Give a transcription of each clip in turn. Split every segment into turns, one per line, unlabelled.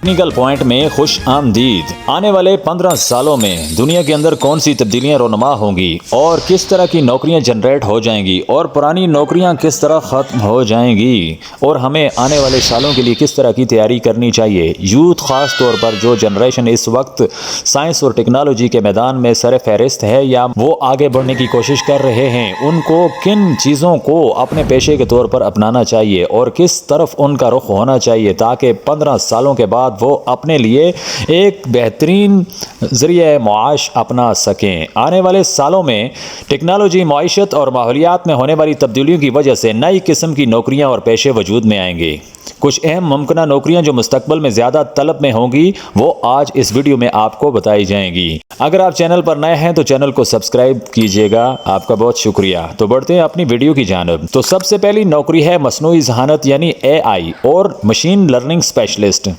Technical point में खुश आमदीद। आने वाले 15 सालों में दुनिया के अंदर कौन सी तब्दीलियां रोनुमा होंगी और किस तरह की नौकरियां जनरेट हो जाएंगी और पुरानी नौकरियां किस तरह ख़त्म हो जाएंगी और हमें आने वाले सालों के लिए किस तरह की तैयारी करनी चाहिए। यूथ ख़ास तौर पर जो जनरेशन इस वक्त साइंस और टेक्नोलॉजी के मैदान में सर फहरिस्त है या वो आगे बढ़ने की कोशिश कर रहे हैं, उनको किन चीज़ों को अपने पेशे के तौर पर अपनाना चाहिए और किस तरफ उनका रुख होना चाहिए ताकि 15 सालों के बाद वो अपने लिए एक बेहतरीन ज़रिए मुआश अपना सकें। आने वाले सालों में टेक्नोलॉजी, मईशत और माहौलियात में होने वाली तब्दीलियों की वजह से नई किस्म की नौकरियां और पेशे वजूद में आएंगे। कुछ अहम मुमकिन नौकरियां जो मुस्तकबिल में ज़्यादा तलब में होंगी वो आज इस वीडियो में आपको बताई जाएंगी। अगर आप चैनल पर नए हैं तो चैनल को सब्सक्राइब कीजिएगा, आपका बहुत शुक्रिया। तो बढ़ते हैं अपनी वीडियो की जानिब। तो सबसे पहली नौकरी है मसनूई ज़हानत यानी AI और मशीन लर्निंग स्पेशलिस्ट।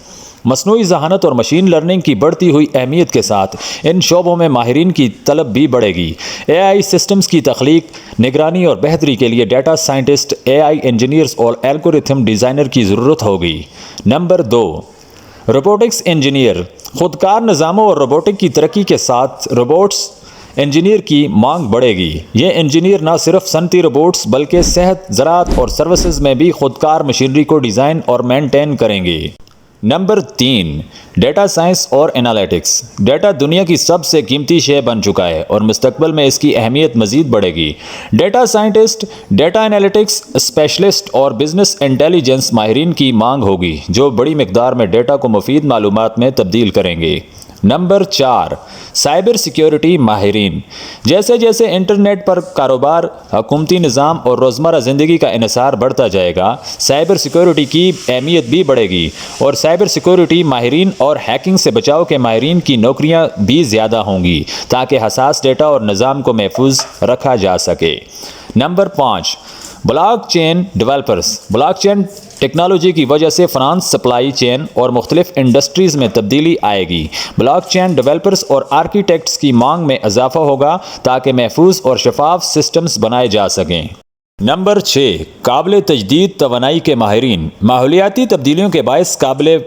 मसनूई ज़हानत और मशीन लर्निंग की बढ़ती हुई अहमियत के साथ इन शोबों में माहिरीन की तलब भी बढ़ेगी। AI सिस्टम्स की तख्लीक, निगरानी और बेहतरी के लिए डेटा साइंटिस्ट, AI इंजीनियर्स और एल्गोरिथम डिज़ाइनर की ज़रूरत होगी। Number 2, robotics engineer. खुदकार निज़ामों और रोबोटिक की तरक्की के साथ रोबोट्स इंजीनियर की मांग बढ़ेगी। ये इंजीनियर न सिर्फ सनती रोबोट्स बल्कि सेहत, ज़राअत और सर्विसेज में भी खुदकार मशीनरी को डिज़ाइन और मेंटेन करेंगे। नंबर 3, डेटा साइंस और एनालिटिक्स। डेटा दुनिया की सबसे कीमती शे बन चुका है और मुस्तकबिल में इसकी अहमियत मज़ीद बढ़ेगी। Data scientist, data analytics specialist और बिजनेस इंटेलिजेंस माहिरीन की मांग होगी जो बड़ी मिकदार में डेटा को मुफीद मालूमात में तब्दील करेंगे। नंबर 4, साइबर सिक्योरिटी माहिरीन। जैसे जैसे इंटरनेट पर कारोबार, हुकूमती निज़ाम और रोज़मर्रा ज़िंदगी का इन्हिसार बढ़ता जाएगा, साइबर सिक्योरिटी की अहमियत भी बढ़ेगी और साइबर सिक्योरिटी माहिरीन और हैकिंग से बचाव के माहिरीन की नौकरियां भी ज़्यादा होंगी ताकि हसास डेटा और निज़ाम को महफूज रखा जा सके। Number 5, blockchain developers. Blockchain technology की वजह से फाइनेंस, सप्लाई चेन और मुख्तलिफ इंडस्ट्रीज़ में तब्दीली आएगी। ब्लॉकचेन डेवलपर्स और आर्किटेक्ट्स की मांग में इजाफा होगा ताकि महफूज और शफाफ सिस्टम्स बनाए जा सकें। नंबर 6, काबिल तजदीद तवानाई के माहिरीन। माहौलियाती तब्दीलियों के बायस काबिल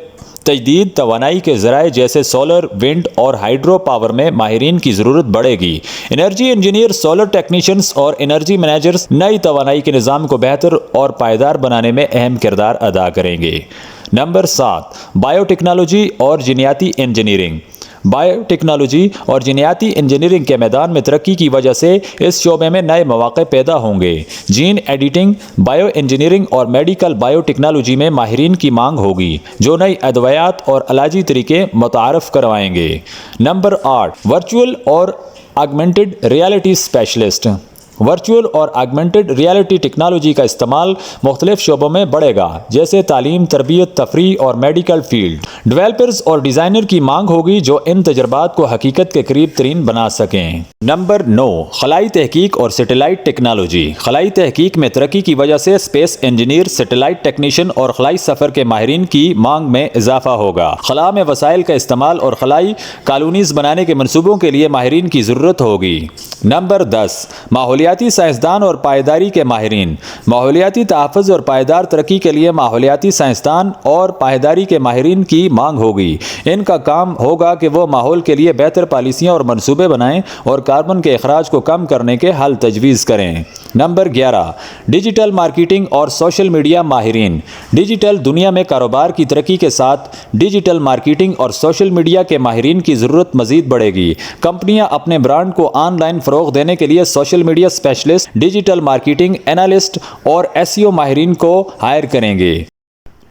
तजदीद तवानाई के ज़राए जैसे सोलर, विंड और हाइड्रो पावर में माहिरीन की ज़रूरत बढ़ेगी। एनर्जी इंजीनियर, सोलर टेक्नीशियंस और एनर्जी मैनेजर्स नई तवानाई के निज़ाम को बेहतर और पायदार बनाने में अहम किरदार अदा करेंगे। नंबर 7, बायोटेक्नोलॉजी और जीनियाती इंजीनियरिंग। बायोटेक्नोलॉजी और जीनियाती इंजीनियरिंग के मैदान में तरक्की की वजह से इस शोबे में नए मौक़े पैदा होंगे। जीन एडिटिंग, बायो इंजीनियरिंग और मेडिकल बायोटेक्नोलॉजी में माहिरीन की मांग होगी जो नई अदवायात और इलाजी तरीके मुतारफ़ करवाएंगे। नंबर 8, वर्चुअल और ऑगमेंटेड रियलिटी स्पेशलिस्ट। वर्चुअल और ऑगमेंटेड रियलिटी टेक्नोलॉजी का इस्तेमाल मुख्तलिफ शोबों में बढ़ेगा जैसे तालीम, तरबियत, तफरी और मेडिकल फील्ड। डेवलपर्स और डिज़ाइनर की मांग होगी जो इन तजर्बात को हकीकत के करीब तरीन बना सकें। नंबर 9, खलाई तहकीक और सेटेलाइट टेक्नोलॉजी। खलाई तहकीक में तरक्की की वजह से स्पेस इंजीनियर, सेटेलाइट टेक्नीशियन और खलाई सफ़र के माहिरीन की मांग में इजाफा होगा। खला में वसाइल का इस्तेमाल और खलाई कॉलोनीज़ बनाने के मनसूबों के लिए माहिरीन की ज़रूरत होगी। नंबर 10, माहौलियाती साइंसदान और पायदारी के माहिरीन। माहौलियाती तहफ़्फ़ुज़ और पायदार तरक्की के लिए माहौलियाती साइंसदान और पायदारी के माहिरीन की मांग होगी। इनका काम होगा कि वो माहौल के लिए बेहतर पॉलिसियाँ और मनसूबे बनाएं और कार्बन के अखराज को कम करने के हल तजवीज़ करें। नंबर 11, डिजिटल मार्केटिंग और सोशल मीडिया माहिरीन। डिजिटल दुनिया में कारोबार की तरक्की के साथ डिजिटल मार्केटिंग और सोशल मीडिया के माहिरीन की ज़रूरत मज़ीद बढ़ेगी। कंपनियां अपने ब्रांड को ऑनलाइन फ़रोग़ देने के लिए social media specialist, digital marketing analyst और SEO माहिरीन को हायर करेंगे।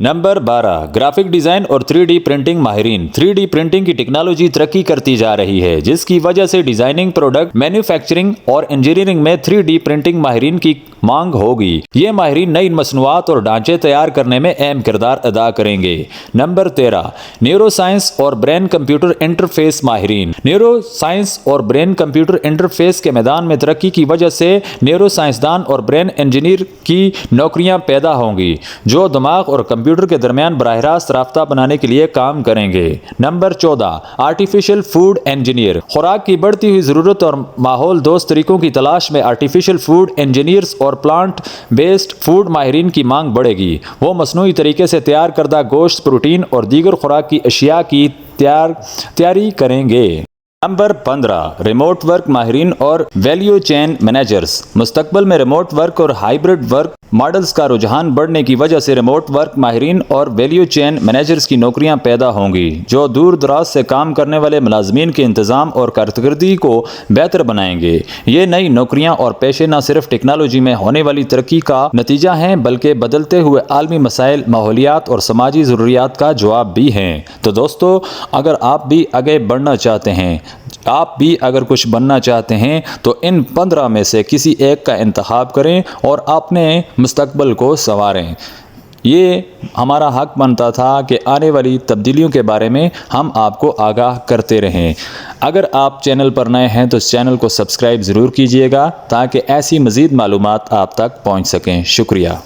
नंबर 12, ग्राफिक डिज़ाइन और 3D प्रिंटिंग माहिरीन। 3D प्रिंटिंग की टेक्नोलॉजी तरक्की करती जा रही है जिसकी वजह से डिज़ाइनिंग, प्रोडक्ट मैन्युफैक्चरिंग और इंजीनियरिंग में 3D प्रिंटिंग माहिरीन की मांग होगी। ये माहिरीन नई मसनूआत और ढांचे तैयार करने में अहम किरदार अदा करेंगे। नंबर 13, न्यूरो साइंस और ब्रेन कंप्यूटर इंटरफेस माहिरीन। न्यूरो साइंस और ब्रेन कंप्यूटर इंटरफेस के मैदान में तरक्की की वजह से न्यूरो साइंसदान और ब्रेन इंजीनियर की नौकरियां पैदा होंगी जो दिमाग और कंप्यूटर कंप्यूटर के दरमियान बराह रास्त राब्ता बनाने के लिए काम करेंगे। Number 14, artificial food engineer. खुराक की बढ़ती हुई ज़रूरत और माहौल दोस्त तरीकों की तलाश में आर्टिफिशियल फूड इंजीनियर्स और प्लांट बेस्ड फूड माहिरीन की मांग बढ़ेगी। वो मसनूई तरीके से तैयार करदा गोश्त, प्रोटीन और दीगर खुराक की अशिया की तैयारी करेंगे। नंबर 15, रिमोट वर्क माहिरीन और वैल्यू चेन मैनेजर्स। मुस्तकबिल में रिमोट वर्क और हाइब्रिड वर्क मॉडल्स का रुझान बढ़ने की वजह से रिमोट वर्क माहिरीन और वैल्यू चेन मैनेजर्स की नौकरियां पैदा होंगी, जो दूर दराज से काम करने वाले मुलाजमीन के इंतज़ाम और कारकर्दगी को बेहतर बनाएंगे। ये नई नौकरियां और पेशे न सिर्फ टेक्नोलॉजी में होने वाली तरक्की का नतीजा हैं, बल्कि बदलते हुए आलमी मसाइल, माहौलियात और समाजी ज़रूरियात का जवाब भी हैं। तो दोस्तों, अगर आप भी आगे बढ़ना चाहते हैं, आप भी अगर कुछ बनना चाहते हैं, तो इन 15 में से किसी एक का इंतखाब करें और अपने मुस्तकबिल को संवारें। ये हमारा हक बनता था कि आने वाली तब्दीलियों के बारे में हम आपको आगाह करते रहें। अगर आप चैनल पर नए हैं तो इस चैनल को सब्सक्राइब ज़रूर कीजिएगा ताकि ऐसी मज़ीद मालूमात आप तक पहुंच सकें। शुक्रिया।